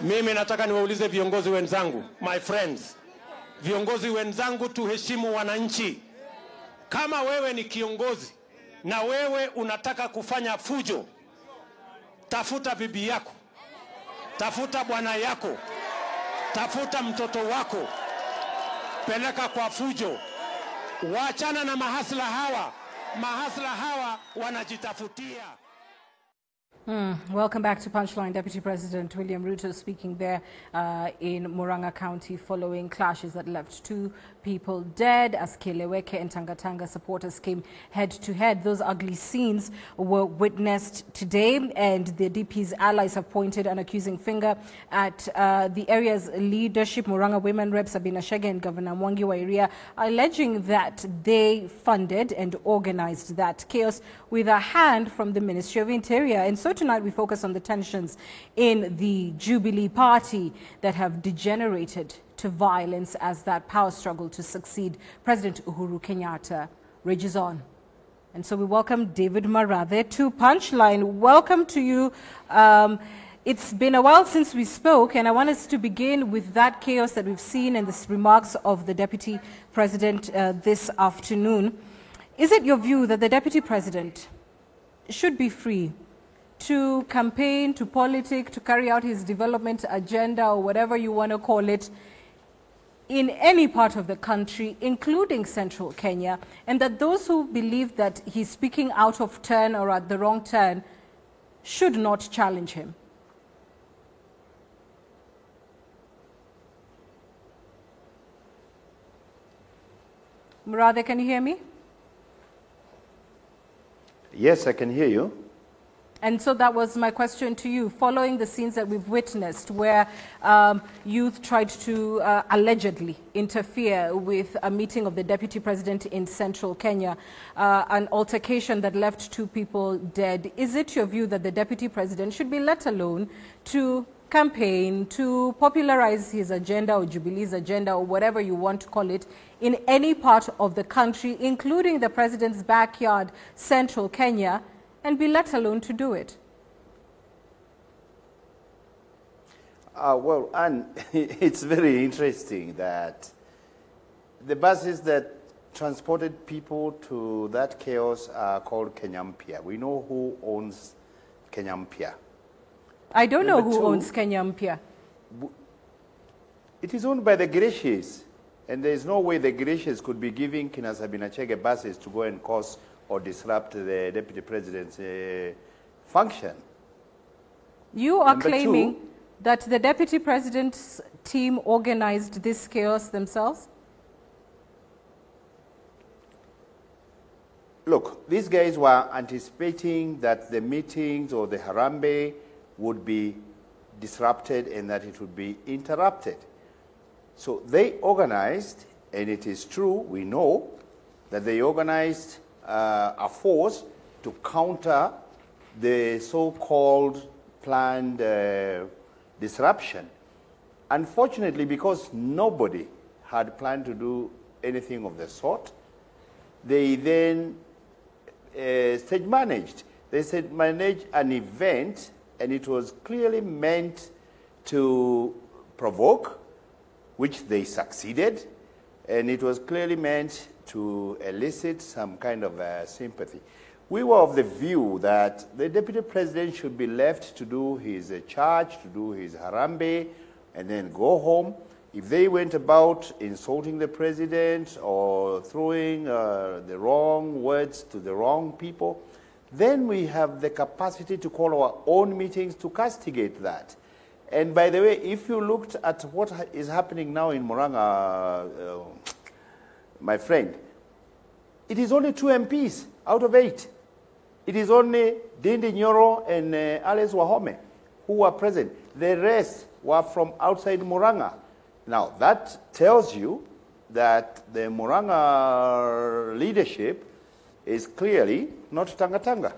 Mimi nataka niwaulize viongozi wenzangu, my friends, viongozi wenzangu, tuheshimu wananchi. Kama wewe ni kiongozi na wewe unataka kufanya fujo, tafuta bibi yako, tafuta bwana yako, tafuta mtoto wako, peleka kwa fujo. Waachana na mahasla hawa. Mahasla hawa wanajitafutia. Welcome back to Punchline. Deputy President William Ruto speaking there in Murang'a County following clashes that left 2 people dead as Keleweke and Tangatanga supporters came head-to-head. Those ugly scenes were witnessed today, and the DP's allies have pointed an accusing finger at the area's leadership. Murang'a women rep Sabina Shege and Governor Mwangi Wairia, alleging that they funded and organized that chaos with a hand from the Ministry of Interior. And so tonight we focus on the tensions in the Jubilee party that have degenerated to violence as that power struggle to succeed President Uhuru Kenyatta rages on. And so we welcome David Murathe to Punchline. Welcome to you. It's been a while since we spoke, and I want us to begin with that chaos that we've seen and the remarks of the Deputy President this afternoon. Is it your view that the Deputy President should be free to campaign, to politic, to carry out his development agenda or whatever you want to call it in any part of the country, including central Kenya, and that those who believe that he's speaking out of turn or at the wrong turn should not challenge him? Murathe, can you hear me? Yes, I can hear you. And so that was my question to you. Following the scenes that we've witnessed where youth tried to allegedly interfere with a meeting of the Deputy President in central Kenya, an altercation that left 2 people dead, is it your view that the Deputy President should be let alone to campaign, to popularize his agenda or Jubilee's agenda or whatever you want to call it in any part of the country, including the President's backyard, central Kenya, and be let alone to do it? Well, and it's very interesting that the buses that transported people to that chaos are called Kenyampia. We know who owns Kenyampia. I don't know who owns Kenyampia. It is owned by the Grishis, and there is no way the Grishis could be giving Kina Sabina Chege buses to go and cause or disrupt the Deputy President's function. You are claiming that the Deputy President's team organized this chaos themselves? Look, these guys were anticipating that the meetings or the Harambe would be disrupted and that it would be interrupted. So they organized, and it is true, we know, that they organized a force to counter the so-called planned disruption. Unfortunately, because nobody had planned to do anything of the sort, they then stage managed. They stage managed an event, and it was clearly meant to provoke, which they succeeded, and it was clearly meant to elicit some kind of sympathy. We were of the view that the Deputy President should be left to do his charge, to do his harambe, and then go home. If they went about insulting the President or throwing the wrong words to the wrong people, then we have the capacity to call our own meetings to castigate that. And by the way, if you looked at what is happening now in Murang'a, my friend, it is only 2 MPs out of 8. It is only Dindi Nyoro and Alice Wahome who were present. The rest were from outside Murang'a. Now, that tells you that the Murang'a leadership is clearly not Tangatanga.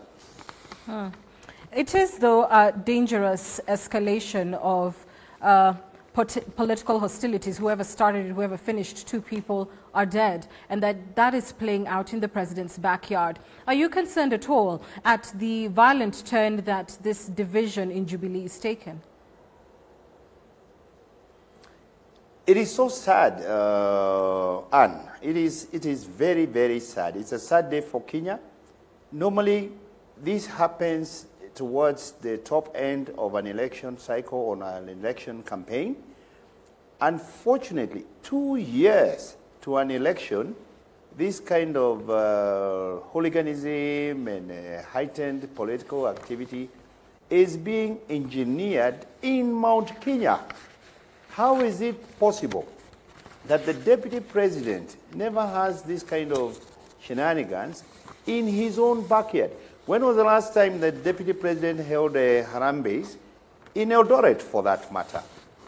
It is, though, a dangerous escalation of political hostilities. Whoever started it, whoever finished, 2 people are dead, and that is playing out in the President's backyard. Are you concerned at all at the violent turn that this division in Jubilee is taken? It is so sad, Anne. It is very, very sad. It's a sad day for Kenya. Normally, this happens towards the top end of an election cycle or an election campaign. Unfortunately, 2 years to an election, this kind of hooliganism and heightened political activity is being engineered in Mount Kenya. How is it possible that the deputy president never has this kind of shenanigans in his own backyard? When was the last time the deputy president held a Harambes in Eldoret, for that matter?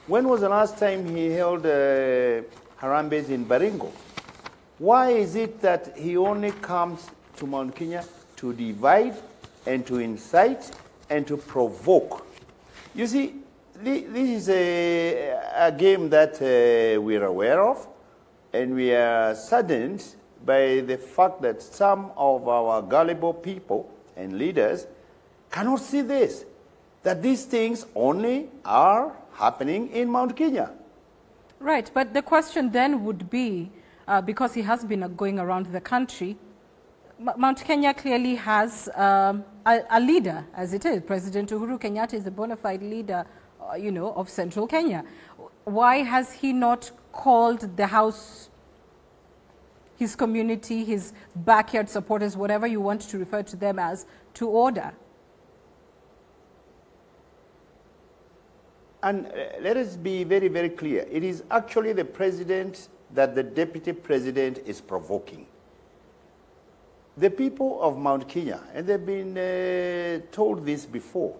When was the last time he held Harambes in Baringo? Why is it that he only comes to Mount Kenya to divide and to incite and to provoke? You see, this is a game that we're aware of, and we are saddened by the fact that some of our gullible people and leaders cannot see this, that these things only are happening in Mount Kenya. Right, but the question then would be, because he has been going around the country, Mount Kenya clearly has a leader, as it is. President Uhuru Kenyatta is a bona fide leader, of central Kenya. Why has he not called the house, his community, his backyard supporters, whatever you want to refer to them as, to order? And let us be very, very clear. It is actually the president that the deputy president is provoking. The people of Mount Kenya, and they've been told this before,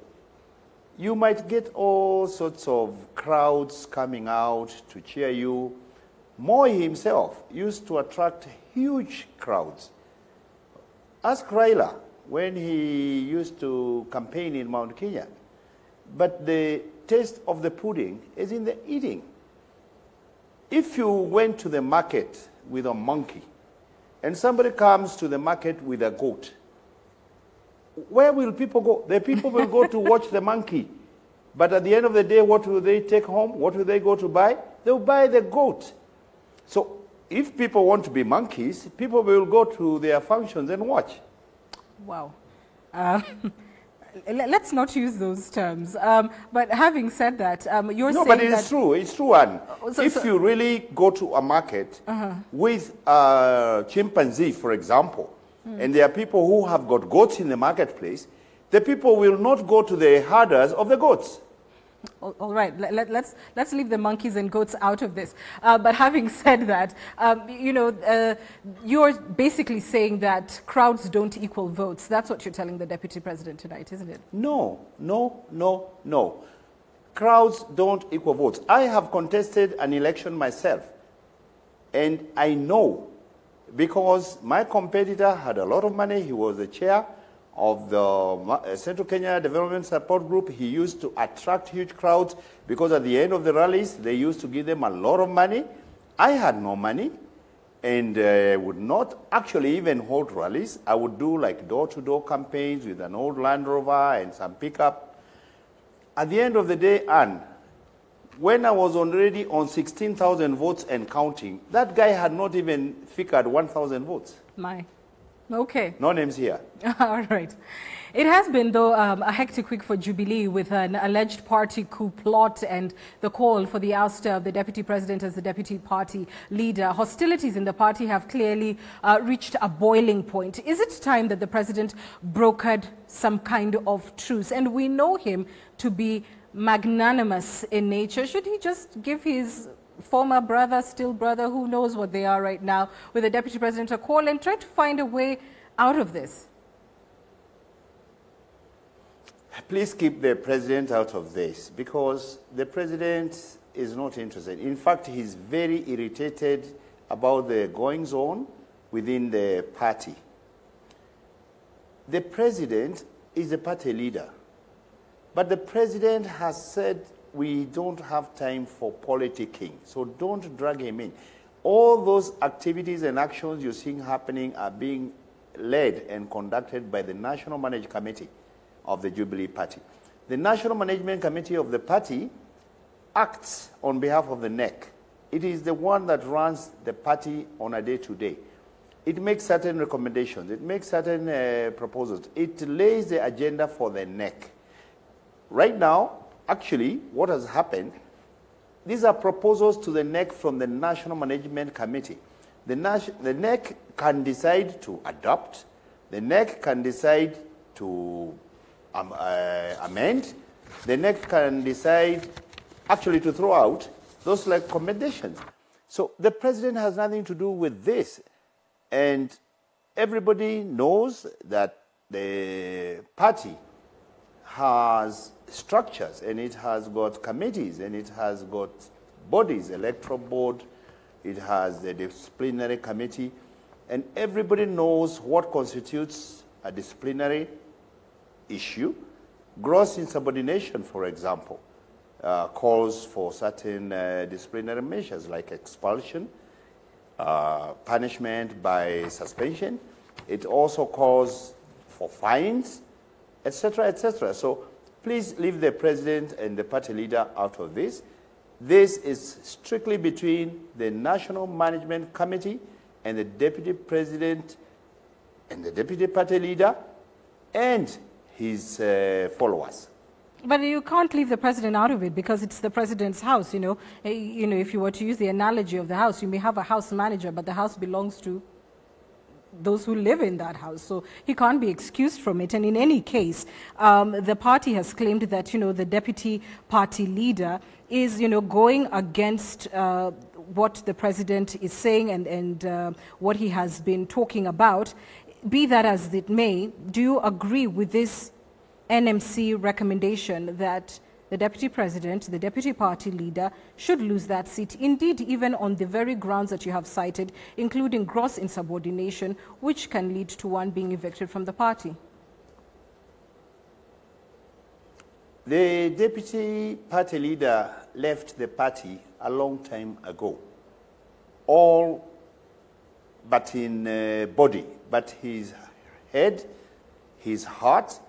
you might get all sorts of crowds coming out to cheer you. Moi himself used to attract huge crowds. Ask Raila when he used to campaign in Mount Kenya. But the taste of the pudding is in the eating. If you went to the market with a monkey and somebody comes to the market with a goat, where will people go? The people will go to watch the monkey. But at the end of the day, what will they take home? What will they go to buy? They'll buy the goat. So if people want to be monkeys, people will go to their functions and watch. Wow. Let's not use those terms. But having said that, you're saying that... No, but it's true. It's true, Anne. If you really go to a market with a chimpanzee, for example, and there are people who have got goats in the marketplace, the people will not go to the herders of the goats. All right, let's leave the monkeys and goats out of this. But having said that, you're basically saying that crowds don't equal votes. That's what you're telling the deputy president tonight, isn't it? No. Crowds don't equal votes. I have contested an election myself, and I know because my competitor had a lot of money. He was the chair of the Central Kenya Development Support Group. He used to attract huge crowds because at the end of the rallies, they used to give them a lot of money. I had no money and would not actually even hold rallies. I would do like door-to-door campaigns with an old Land Rover and some pickup. At the end of the day, Anne, when I was already on 16,000 votes and counting, that guy had not even figured 1,000 votes. My. Okay. No names here. All right. It has been, though, a hectic week for Jubilee with an alleged party coup plot and the call for the ouster of the deputy president as the deputy party leader. Hostilities in the party have clearly reached a boiling point. Is it time that the president brokered some kind of truce? And we know him to be magnanimous in nature. Should he just give his former brother, still brother, who knows what they are right now, with the deputy president a call and try to find a way out of this? Please keep the president out of this, because the president is not interested. In fact, he's very irritated about the goings-on within the party. The president is the party leader, but the president has said we don't have time for politicking, so don't drag him in. All those activities and actions you're seeing happening are being led and conducted by the National Management Committee of the Jubilee Party. The National Management Committee of the party acts on behalf of the NEC. it is the one that runs the party on a day-to-day. It makes certain recommendations. It makes certain proposals. It lays the agenda for the NEC. Right now, actually, what has happened, these are proposals to the NEC from the National Management Committee. The NEC can decide to adopt. The NEC can decide to amend. The NEC can decide actually to throw out those recommendations. So the president has nothing to do with this. And everybody knows that the party has structures, and it has got committees, and it has got bodies, electoral board, it has the disciplinary committee, and everybody knows what constitutes a disciplinary issue. Gross insubordination, for example, calls for certain disciplinary measures like expulsion, punishment by suspension. It also calls for fines, etc., etc. So please leave the president and the party leader out of this. This is strictly between the National Management Committee and the Deputy President and the Deputy Party Leader and his followers. But you can't leave the president out of it because it's the president's house, you know. If you were to use the analogy of the house, you may have a house manager, but the house belongs to those who live in that house. So he can't be excused from it. And in any case, the party has claimed that, the deputy party leader is, going against what the president is saying and what he has been talking about. Be that as it may, do you agree with this NMC recommendation that the deputy president, the deputy party leader, should lose that seat, indeed even on the very grounds that you have cited, including gross insubordination, which can lead to one being evicted from the party? The deputy party leader left the party a long time ago, all but in body, but his head, his heart,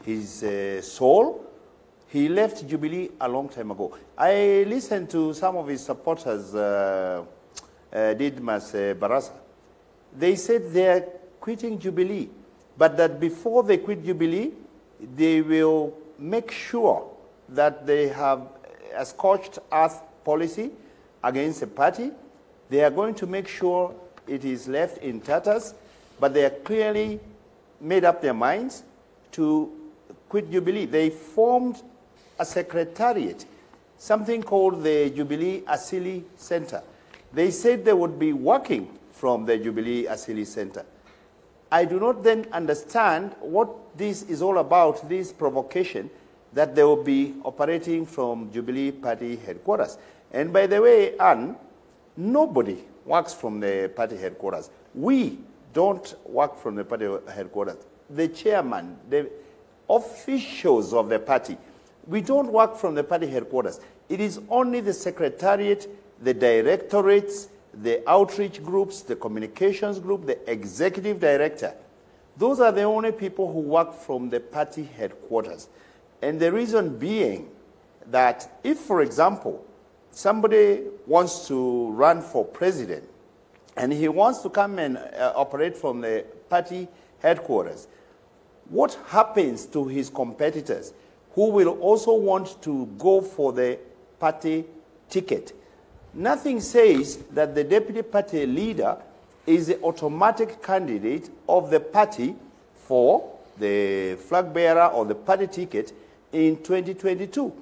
his soul, he left Jubilee a long time ago. I listened to some of his supporters, Didmas Barasa. They said they are quitting Jubilee, but that before they quit Jubilee, they will make sure that they have a scorched earth policy against the party. They are going to make sure it is left in tatters, but they are clearly made up their minds to quit Jubilee. They formed a secretariat, something called the Jubilee Asili Center. They said they would be working from the Jubilee Asili Center. I do not then understand what this is all about, this provocation, that they will be operating from Jubilee Party headquarters. And by the way, Anne, nobody works from the party headquarters. We don't work from the party headquarters. The chairman, the officials of the party, we don't work from the party headquarters. It is only the secretariat, the directorates, the outreach groups, the communications group, the executive director. Those are the only people who work from the party headquarters. And the reason being that if, for example, somebody wants to run for president and he wants to come and operate from the party headquarters, what happens to his competitors who will also want to go for the party ticket? Nothing says that the deputy party leader is the automatic candidate of the party for the flag bearer or the party ticket in 2022.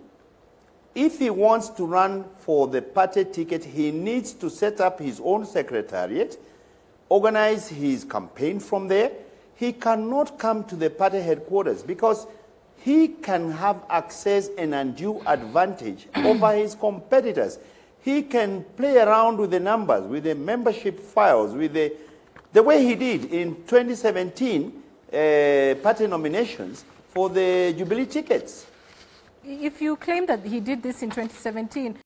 If he wants to run for the party ticket, he needs to set up his own secretariat, organize his campaign from there. He cannot come to the party headquarters because he can have access and undue advantage over his competitors. He can play around with the numbers, with the membership files, with the way he did in 2017 party nominations for the Jubilee tickets. If you claim that he did this in 2017,